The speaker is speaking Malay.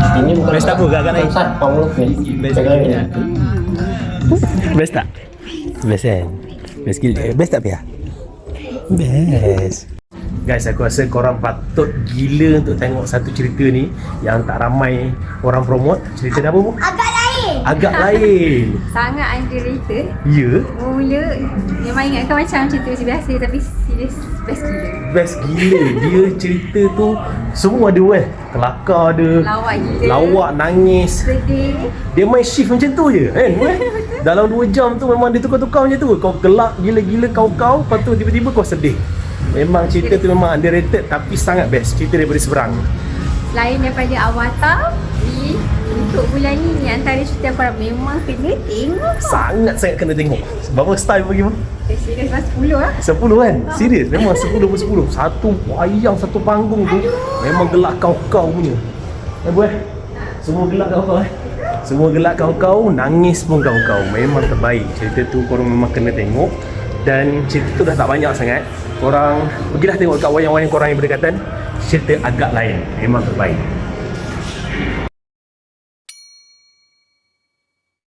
Ini bukan Best apa agak naik? satpam lu. Best Pegangnya. Best tak? Best kan? Best gila. Best tak Pia? Best. Guys, aku rasa korang patut gila untuk tengok satu cerita ni yang tak ramai orang promote. Cerita dia apa Bu? Agak lain. Agak lain. Sangat underrated. Ya? Mula memang ingatkan macam cerita biasa tapi serius best gila. Best gila. Dia cerita tu semua ada kan? Kelakar ada. Lawak gila. Lawak, nangis. Sedih. Dia main shift macam tu je kan? Dalam 2 jam tu memang dia tukar-tukar macam tu. Kau gelak gila-gila kau-kau, lepas tu tiba-tiba kau sedih. Memang cerita tu memang underrated tapi sangat best. Cerita daripada seberang. Selain daripada Avatar, untuk bulan ni antara cerita korang memang kena tengok. Sangat-sangat kena tengok. Berapa star bagi bang? Serius mas 10 lah. 10 kan? Serius? Memang 10 per 10. Satu wayang, satu panggung tu memang gelak kau-kau punya. Semua gelak kau-kau Semua gelak kau-kau, nangis pun kau-kau. Memang terbaik. Cerita tu korang memang kena tengok. Dan cerita tu dah tak banyak sangat. Korang pergilah tengok kat wayang-wayang korang yang berdekatan. Cerita agak lain. Memang terbaik.